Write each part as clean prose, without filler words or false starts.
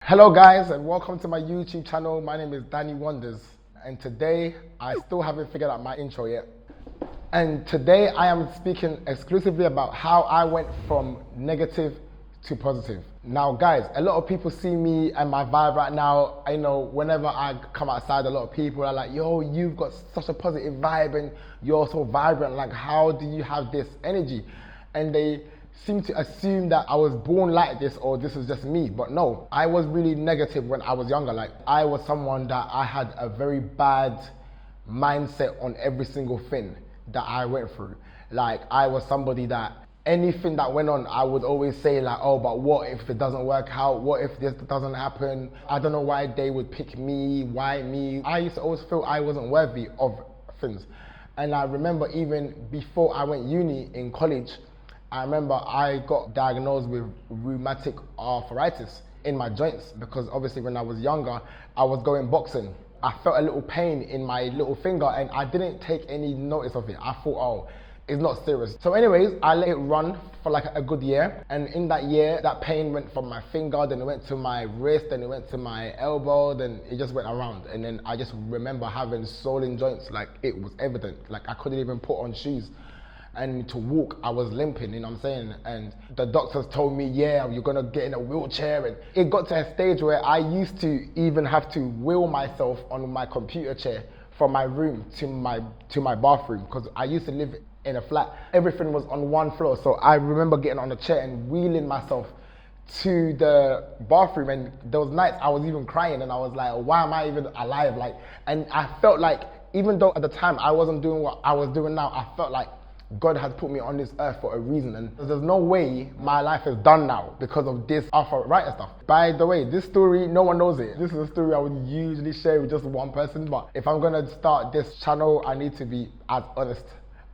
Hello guys and welcome to my YouTube channel. My name is Danny Wonders and today I still haven't figured out my intro yet. And today I am speaking exclusively about how I went from negative to positive. Now guys, a lot of people see me and my vibe right now. I know whenever I come outside, a lot of people are like, yo, you've got such a positive vibe and you're so vibrant. Like, how do you have this energy? And they seem to assume that I was born like this or this is just me, but no, I was really negative when I was younger. Like, I was someone that I had a very bad mindset on every single thing that I went through. Like, I was somebody that anything that went on, I would always say like, oh, but what if it doesn't work out? What if this doesn't happen? I don't know why they would pick me, why me? I used to always feel I wasn't worthy of things. And I remember even before I went uni in college, I remember I got diagnosed with rheumatic arthritis in my joints because obviously when I was younger, I was going boxing. I felt a little pain in my little finger and I didn't take any notice of it. I thought, oh, it's not serious. So anyways, I let it run for like a good year. And in that year, that pain went from my finger, then it went to my wrist, then it went to my elbow, then it just went around. And then I just remember having swollen joints, like it was evident. Like I couldn't even put on shoes. And to walk, I was limping, you know what I'm saying? And the doctors told me, yeah, you're gonna get in a wheelchair. And it got to a stage where I used to even have to wheel myself on my computer chair from my room to my bathroom, because I used to live in a flat. Everything was on one floor. So I remember getting on a chair and wheeling myself to the bathroom, and there was nights I was even crying and I was like, why am I even alive? Like, and I felt like, even though at the time I wasn't doing what I was doing now, I felt like God has put me on this earth for a reason, and there's no way my life is done now because of this arthritis stuff. By the way, this story, no one knows it. This is a story I would usually share with just one person, but if I'm gonna start this channel, I need to be as honest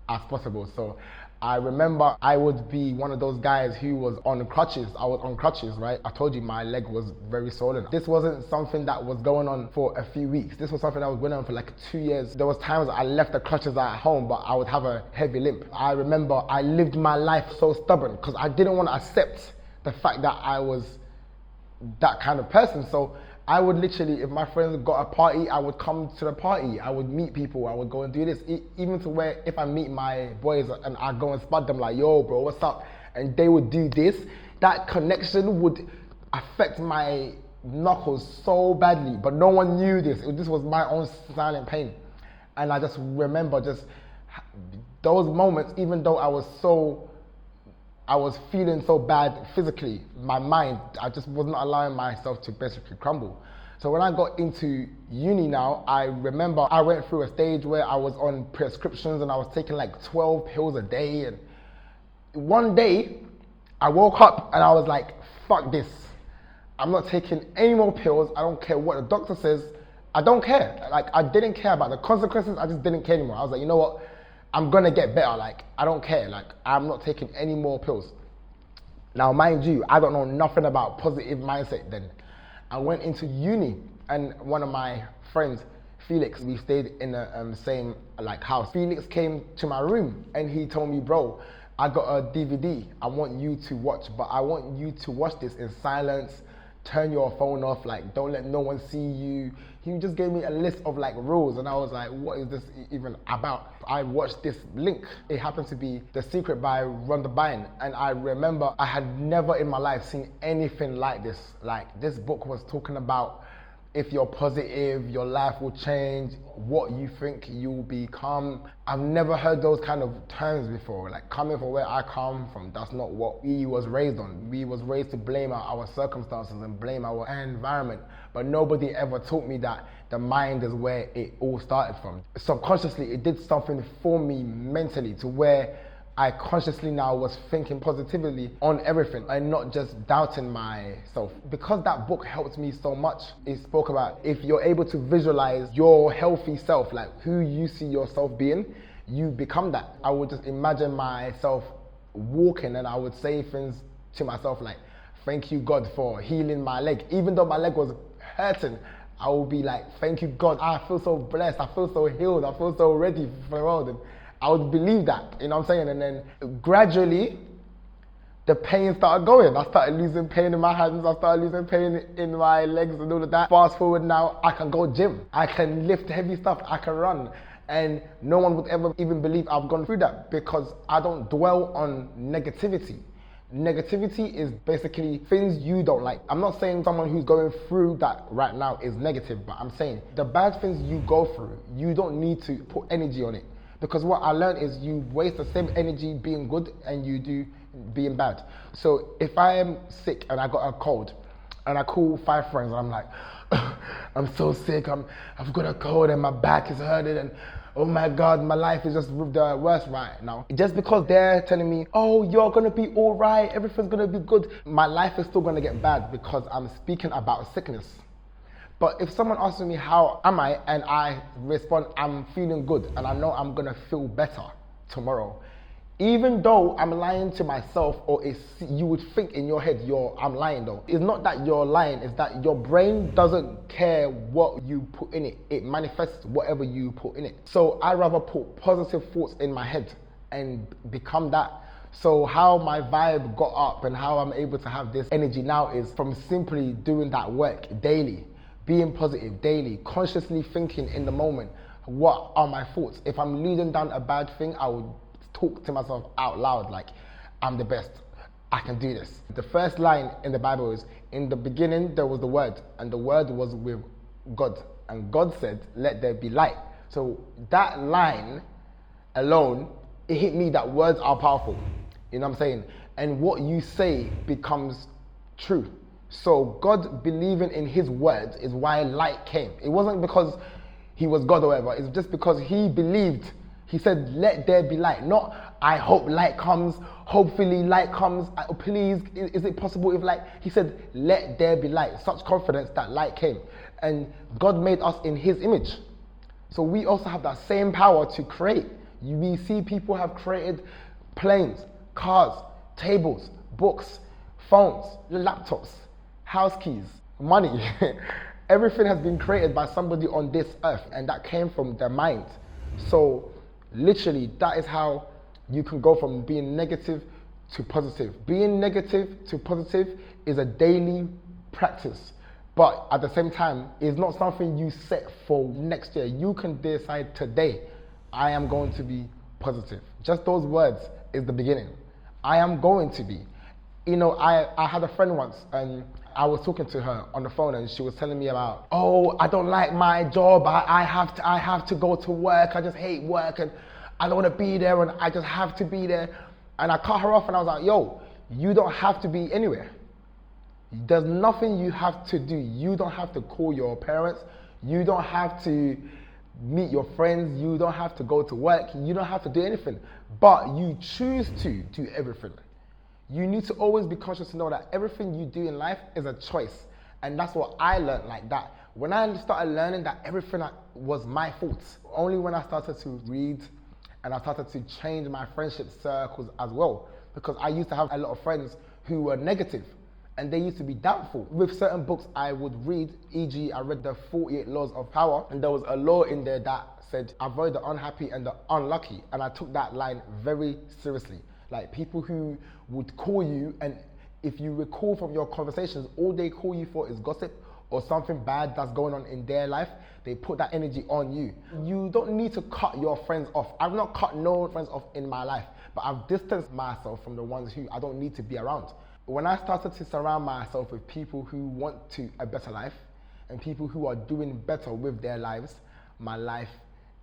as possible. So I remember I would be one of those guys who was on crutches. I was on crutches, right? I told you my leg was very swollen. This wasn't something that was going on for a few weeks. This was something that was going on for like 2 years. There was times I left the crutches at home, but I would have a heavy limp. I remember I lived my life so stubborn because I didn't want to accept the fact that I was that kind of person. So I would literally, if my friends got a party, I would come to the party. I would meet people. I would go and do this. Even to where if I meet my boys and I go and spot them like, yo, bro, what's up? And they would do this. That connection would affect my knuckles so badly, but no one knew this. This was my own silent pain. And I just remember just those moments, even though I was feeling so bad physically, my mind, I just wasn't allowing myself to basically crumble. So when I got into uni now, I remember I went through a stage where I was on prescriptions and I was taking like 12 pills a day. And one day I woke up and I was like, fuck this. I'm not taking any more pills. I don't care what the doctor says. I don't care. Like, I didn't care about the consequences. I just didn't care anymore. I was like, you know what? I'm gonna get better. Like, I don't care. Like, I'm not taking any more pills. Now, mind you, I don't know nothing about positive mindset then. I went into uni and one of my friends, Felix, we stayed in the same like house. Felix came to my room and he told me, bro, I got a DVD. I want you to watch, but I want you to watch this in silence. Turn your phone off, like don't let no one see you. He just gave me a list of like rules and I was like, what is this even about? I watched this link. It happened to be The Secret by Rhonda Byrne, and I remember I had never in my life seen anything like this. Like, this book was talking about if you're positive, your life will change, what you think you'll become. I've never heard those kind of terms before. Like, coming from where I come from, that's not what we was raised on. We was raised to blame our circumstances and blame our environment. But nobody ever taught me that the mind is where it all started from. Subconsciously, it did something for me mentally to where I consciously now was thinking positively on everything and not just doubting myself. Because that book helped me so much, it spoke about if you're able to visualize your healthy self, like who you see yourself being, you become that. I would just imagine myself walking and I would say things to myself like, thank you God for healing my leg. Even though my leg was hurting, I would be like, thank you God, I feel so blessed, I feel so healed, I feel so ready for the world. And I would believe that, you know what I'm saying? And then gradually, the pain started going. I started losing pain in my hands. I started losing pain in my legs and all of that. Fast forward now, I can go gym. I can lift heavy stuff. I can run. And no one would ever even believe I've gone through that because I don't dwell on negativity. Negativity is basically things you don't like. I'm not saying someone who's going through that right now is negative, but I'm saying the bad things you go through, you don't need to put energy on it. Because what I learned is you waste the same energy being good and you do being bad. So if I am sick and I got a cold and I call 5 friends and I'm like, I'm so sick, I've got a cold and my back is hurting and oh my God, my life is just the worst right now. Just because they're telling me, oh, you're gonna be all right, everything's gonna be good, my life is still gonna get bad because I'm speaking about sickness. But if someone asks me how am I and I respond, I'm feeling good and I know I'm gonna feel better tomorrow, even though I'm lying to myself, or you would think in your head I'm lying though. It's not that you're lying, it's that your brain doesn't care what you put in it. It manifests whatever you put in it. So I'd rather put positive thoughts in my head and become that. So how my vibe got up and how I'm able to have this energy now is from simply doing that work daily, being positive daily, consciously thinking in the moment, what are my thoughts? If I'm leading down a bad thing, I would talk to myself out loud like, I'm the best, I can do this. The first line in the Bible is, in the beginning there was the Word, and the Word was with God, and God said, let there be light. So that line alone, it hit me that words are powerful. You know what I'm saying? And what you say becomes true. So God believing in his word is why light came. It wasn't because he was God or whatever, it's just because he believed. He said, let there be light. Not, I hope light comes, hopefully light comes, please, is it possible if light? He said, let there be light. Such confidence that light came. And God made us in his image. So we also have that same power to create. We see people have created planes, cars, tables, books, phones, laptops, house keys, money. Everything has been created by somebody on this earth, and that came from their mind. So literally, that is how you can go from being negative to positive. Being negative to positive is a daily practice, but at the same time, it's not something you set for next year. You can decide today, I am going to be positive. Just those words is the beginning. I am going to be. You know, I had a friend once, and I was talking to her on the phone, and she was telling me about, oh, I don't like my job. I have to go to work. I just hate work, and I don't want to be there, and I just have to be there. And I cut her off, and I was like, yo, you don't have to be anywhere. There's nothing you have to do. You don't have to call your parents. You don't have to meet your friends. You don't have to go to work. You don't have to do anything. But you choose to do everything. You need to always be conscious to know that everything you do in life is a choice. And that's what I learned like that. When I started learning that everything was my fault, only when I started to read and I started to change my friendship circles as well. Because I used to have a lot of friends who were negative and they used to be doubtful. With certain books I would read, e.g. I read the 48 Laws of Power, and there was a law in there that said, avoid the unhappy and the unlucky. And I took that line very seriously. Like people who would call you, and if you recall from your conversations, all they call you for is gossip or something bad that's going on in their life. They put that energy on you. You don't need to cut your friends off. I've not cut no friends off in my life, but I've distanced myself from the ones who I don't need to be around. When I started to surround myself with people who want a better life and people who are doing better with their lives, my life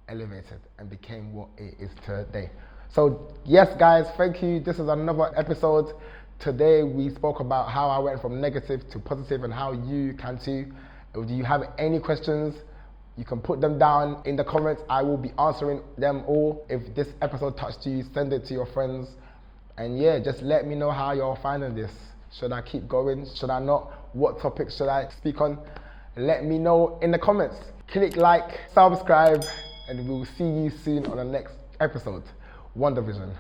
elevated and became what it is today. So yes, guys, thank you. This is another episode. Today we spoke about how I went from negative to positive and how you can too. If you have any questions, you can put them down in the comments. I will be answering them all. If this episode touched you, send it to your friends. And yeah, just let me know how you're finding this. Should I keep going? Should I not? What topics should I speak on? Let me know in the comments. Click like, subscribe, and we'll see you soon on the next episode. WandaVision.